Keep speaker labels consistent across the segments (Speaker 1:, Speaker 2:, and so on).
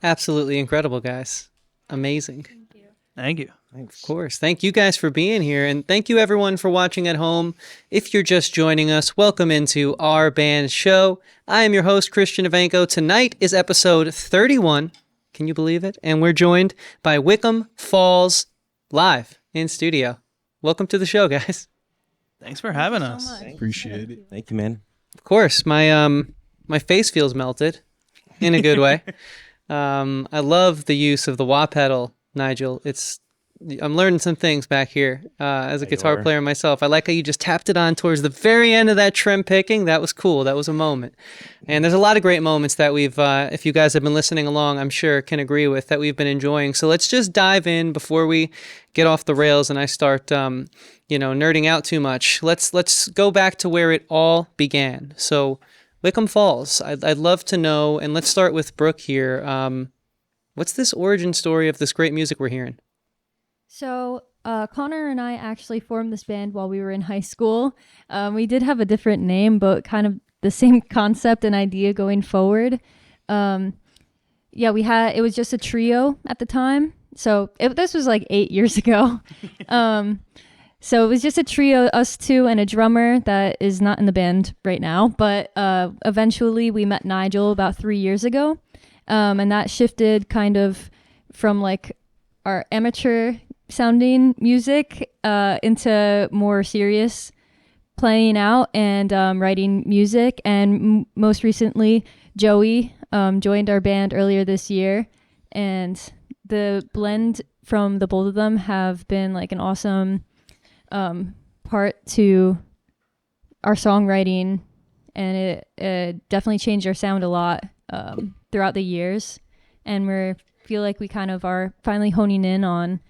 Speaker 1: Absolutely incredible, guys. Amazing.
Speaker 2: Thank you.
Speaker 1: Of course. Thank you guys for being here. And thank you everyone for watching at home. If you're just joining us, welcome into our band show. I am your host, Christian Evanko. Tonight is episode 31. Can you believe it? And we're joined by Wickham Falls live in studio. Welcome to the show, guys.
Speaker 2: Thanks for having us.
Speaker 3: So
Speaker 4: Appreciate it.
Speaker 3: Thank you, man.
Speaker 1: Of course. My face feels melted in a good way. I love the use of the wah pedal, Nigel. I'm learning some things back here as a guitar player myself. I like how you just tapped it on towards the very end of that trim picking. That was cool. That was a moment. And there's a lot of great moments that we've, if you guys have been listening along, I'm sure can agree with that we've been enjoying. So let's just dive in before we get off the rails and I start, nerding out too much. Let's go back to where it all began. So Wickham Falls. I'd love to know, and let's start with Brooke here. What's this origin story of this great music we're hearing?
Speaker 4: So Connor and I actually formed this band while we were in high school. We did have a different name, but kind of the same concept and idea going forward. It was just a trio at the time. So this was like 8 years ago. So it was just a trio, us two and a drummer that is not in the band right now. But eventually we met Nigel about 3 years ago. And that shifted kind of from like our amateur sounding music into more serious playing out and writing music. And most recently, Joey joined our band earlier this year. And the blend from the both of them have been like an awesome part to our songwriting. And it definitely changed our sound a lot throughout the years. And we feel like we kind of are finally honing in on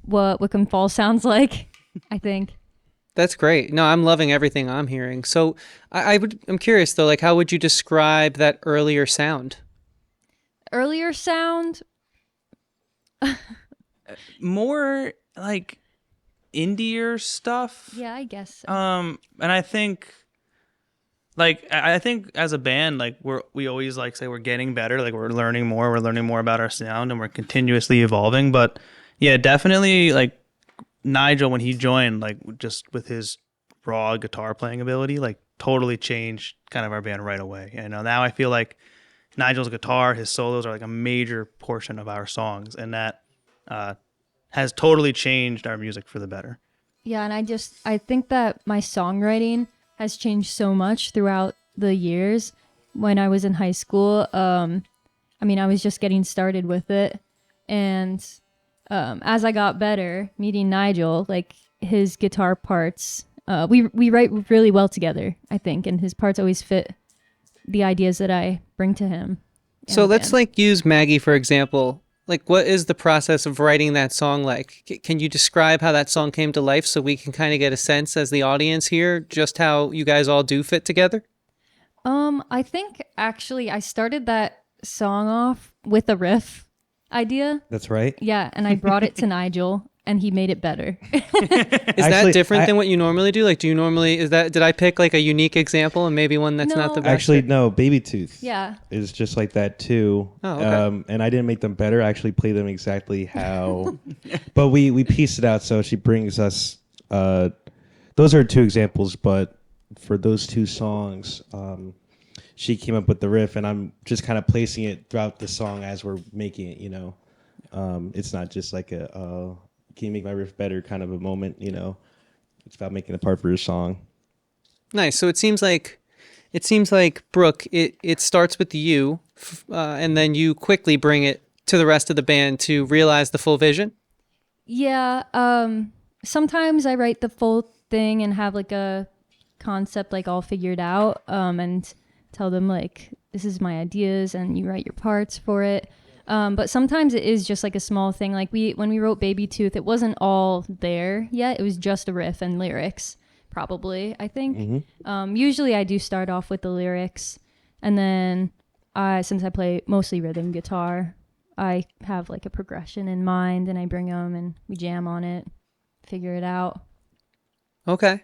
Speaker 4: what Wickham Falls sounds like, I think.
Speaker 1: That's great. No, I'm loving everything I'm hearing. So I'm curious though, like how would you describe that earlier sound?
Speaker 4: Earlier sound?
Speaker 2: More like indie stuff.
Speaker 4: Yeah, I guess so.
Speaker 2: And I think I think as a band, like we always like say we're getting better, like we're learning more about our sound and we're continuously evolving. But yeah, definitely like Nigel when he joined, like just with his raw guitar playing ability, like totally changed kind of our band right away. And now I feel like Nigel's guitar, his solos are like a major portion of our songs, and that has totally changed our music for the better.
Speaker 4: Yeah, and I think that my songwriting has changed so much throughout the years. When I was in high school, I was just getting started with it. And as I got better, meeting Nigel, like his guitar parts, we write really well together, I think. And his parts always fit the ideas that I bring to him.
Speaker 1: So let's like use Maggie, for example. Like, what is the process of writing that song like? Can you describe how that song came to life so we can kind of get a sense as the audience here just how you guys all do fit together?
Speaker 4: I think actually I started that song off with a riff idea.
Speaker 3: That's right.
Speaker 4: Yeah, and I brought it to Nigel and he made it better.
Speaker 1: Is that different than what you normally do? Like, did I pick like a unique example and maybe one that's not the best?
Speaker 3: Actually, no, Baby Tooth.
Speaker 4: Yeah.
Speaker 3: Is just like that too.
Speaker 1: Oh, okay.
Speaker 3: And I didn't make them better. I actually played them exactly how, but we pieced it out. So she brings us, those are two examples, but for those two songs, she came up with the riff and I'm just kind of placing it throughout the song as we're making it, It's not just like can you make my riff better kind of a moment, It's about making a part for your song.
Speaker 1: Nice. So it seems like Brooke, it starts with you, and then you quickly bring it to the rest of the band to realize the full vision.
Speaker 4: Yeah. Sometimes I write the full thing and have like a concept like all figured out, and tell them like this is my ideas, and you write your parts for it. But sometimes it is just like a small thing. Like when we wrote Baby Tooth, it wasn't all there yet. It was just a riff and lyrics, probably, I think. Mm-hmm. Usually I do start off with the lyrics. And then since I play mostly rhythm guitar, I have like a progression in mind and I bring them and we jam on it, figure it out.
Speaker 1: Okay.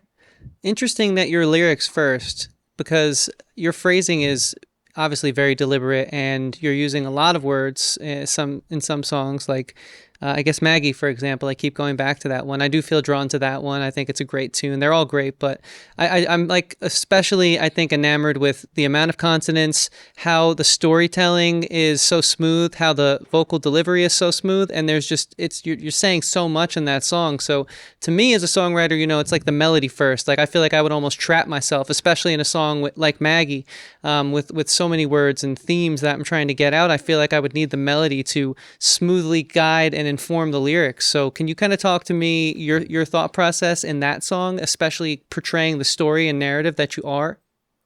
Speaker 1: Interesting that your lyrics first, because your phrasing is obviously very deliberate, and you're using a lot of words in some songs, like I guess Maggie, for example. I keep going back to that one. I do feel drawn to that one. I think it's a great tune. They're all great, but I'm like especially, I think, enamored with the amount of consonants, how the storytelling is so smooth, how the vocal delivery is so smooth, and there's just you're saying so much in that song. So to me, as a songwriter, it's like the melody first. Like I feel like I would almost trap myself, especially in a song like Maggie, with so many words and themes that I'm trying to get out. I feel like I would need the melody to smoothly guide and inform the lyrics. So can you kind of talk to me your thought process in that song, especially portraying the story and narrative that you are?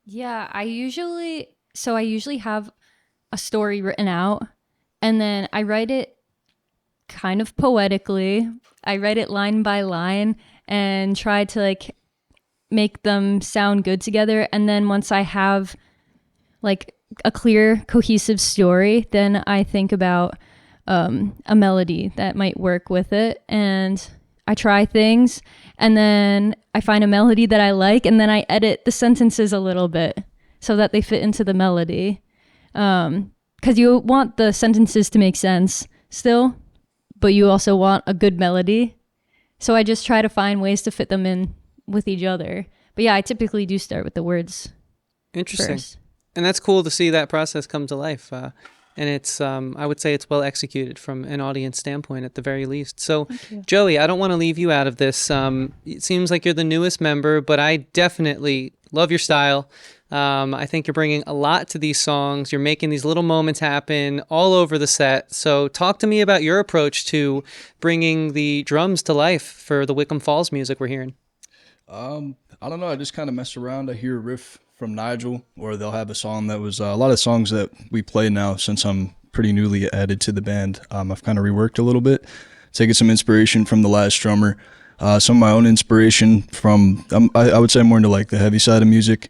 Speaker 4: Yeah, I usually have a story written out, and then I write it kind of poetically. I write it line by line and try to like make them sound good together. And then once I have like a clear, cohesive story, then I think about a melody that might work with it, and I try things, and then I find a melody that I like, and then I edit the sentences a little bit so that they fit into the melody, because you want the sentences to make sense still, but you also want a good melody. So I just try to find ways to fit them in with each other. But yeah, I typically do start with the words.
Speaker 1: Interesting.
Speaker 4: First.
Speaker 1: And that's cool to see that process come to life. And it's, I would say it's well executed from an audience standpoint at the very least. So, Joey, I don't want to leave you out of this. It seems like you're the newest member, but I definitely love your style. I think you're bringing a lot to these songs. You're making these little moments happen all over the set. So talk to me about your approach to bringing the drums to life for the Wickham Falls music we're hearing.
Speaker 5: I don't know. I just kind of mess around. I hear a riff from Nigel, or they'll have a song that was a lot of songs that we play now since I'm pretty newly added to the band. I've kind of reworked a little bit, taking some inspiration from the last drummer, some of my own inspiration from, I would say more into like the heavy side of music,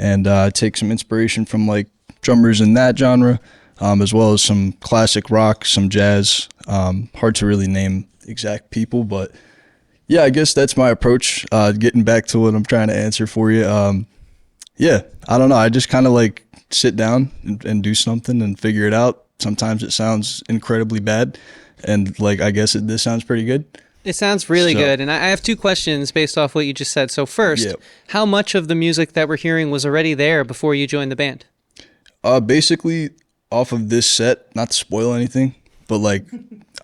Speaker 5: and take some inspiration from like drummers in that genre, as well as some classic rock, some jazz. Hard to really name exact people, but yeah, I guess that's my approach. Getting back to what I'm trying to answer for you. Yeah, I don't know. I just kind of like sit down and do something and figure it out. Sometimes it sounds incredibly bad, and like I guess this sounds pretty good.
Speaker 1: It sounds really good. And I have two questions based off what you just said. So first, how much of the music that we're hearing was already there before you joined the band?
Speaker 5: Basically off of this set, not to spoil anything, but like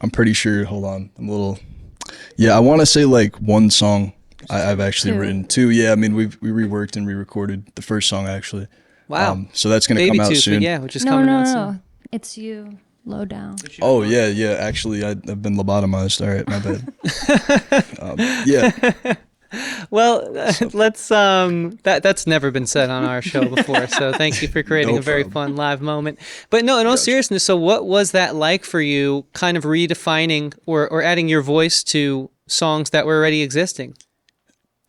Speaker 5: I'm pretty sure, hold on, I'm a little, I want to say like one song I've actually written. Two, yeah, I mean we reworked and re-recorded the first song actually.
Speaker 1: Wow.
Speaker 5: So that's going to come out soon.
Speaker 1: Yeah, which is coming out soon.
Speaker 4: No. It's you. Low down.
Speaker 5: Oh, yeah. Actually, I've been lobotomized. All right, my bad. Yeah.
Speaker 1: Well, let's that's never been said on our show before, so thank you for creating
Speaker 5: No
Speaker 1: a very
Speaker 5: problem.
Speaker 1: fun live moment. But no, in all seriousness, so what was that like for you, kind of redefining or adding your voice to songs that were already existing?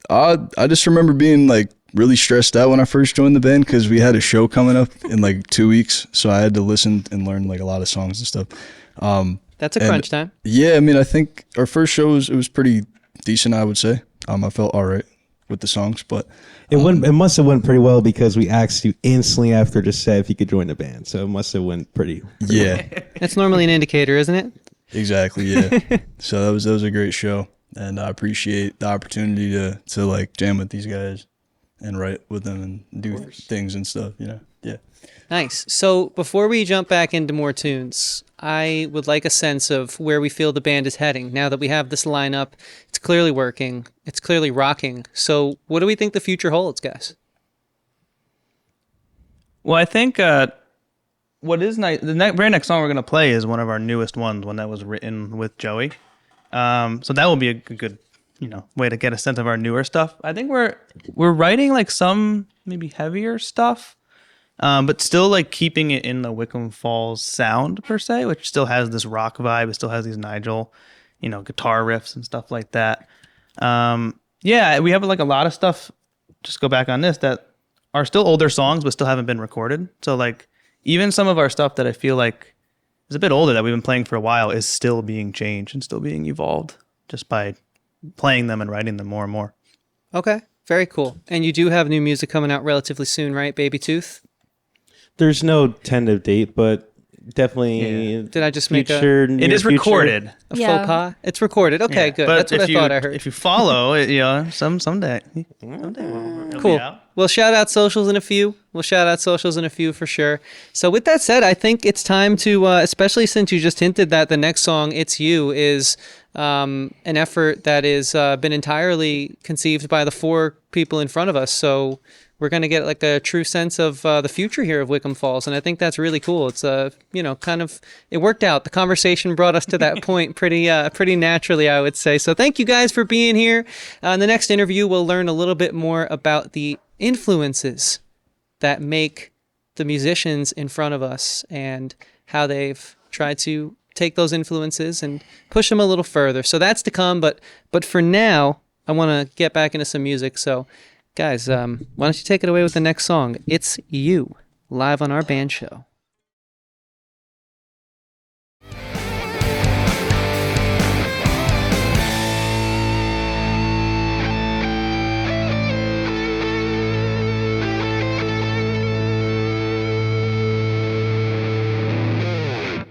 Speaker 5: I just remember being like really stressed out when I first joined the band because we had a show coming up in like 2 weeks, so I had to listen and learn like a lot of songs and stuff.
Speaker 1: That's a crunch time.
Speaker 5: Yeah, I mean, I think our first show it was pretty decent, I would say. I felt all right with the songs, but
Speaker 3: It must have went pretty well because we asked you instantly after the set if you could join the band. So it must have went pretty
Speaker 5: yeah,
Speaker 1: That's normally an indicator, isn't it?
Speaker 5: exactly, yeah. So that was a great show, and I appreciate the opportunity to like jam with these guys and write with them and do things and stuff, Yeah.
Speaker 1: Nice. So before we jump back into more tunes, I would like a sense of where we feel the band is heading. Now that we have this lineup, it's clearly working. It's clearly rocking. So what do we think the future holds, guys?
Speaker 2: Well, I think what is nice, very next song we're going to play is one of our newest ones, one that was written with Joey. So that will be a good, way to get a sense of our newer stuff. I think we're writing like some maybe heavier stuff, but still like keeping it in the Wickham Falls sound per se, which still has this rock vibe. It still has these Nigel, guitar riffs and stuff like that. We have like a lot of stuff. Just go back on this that are still older songs, but still haven't been recorded. So like even some of our stuff that I feel like is a bit older that we've been playing for a while is still being changed and still being evolved just by playing them and writing them more and more.
Speaker 1: Okay, very cool. And you do have new music coming out relatively soon, right? Baby Tooth?
Speaker 3: There's no tentative date, but definitely.
Speaker 1: Did I just make
Speaker 2: It is recorded.
Speaker 1: a faux pas? It's recorded. Okay, good.
Speaker 2: But
Speaker 1: That's what I thought I heard.
Speaker 2: If you follow it, someday it'll
Speaker 1: Cool.
Speaker 2: be out.
Speaker 1: We'll shout out socials in a few. For sure. So with that said, I think it's time to, especially since you just hinted that the next song, It's You, is an effort that is been entirely conceived by the 4 people in front of us. So we're going to get like a true sense of the future here of Wickham Falls. And I think that's really cool. It's, kind of, it worked out. The conversation brought us to that point pretty naturally, I would say. So thank you guys for being here. In the next interview, we'll learn a little bit more about the influences that make the musicians in front of us and how they've tried to take those influences and push them a little further. So that's to come. But for now, I want to get back into some music. So guys, why don't you take it away with the next song? It's You, live on our band show.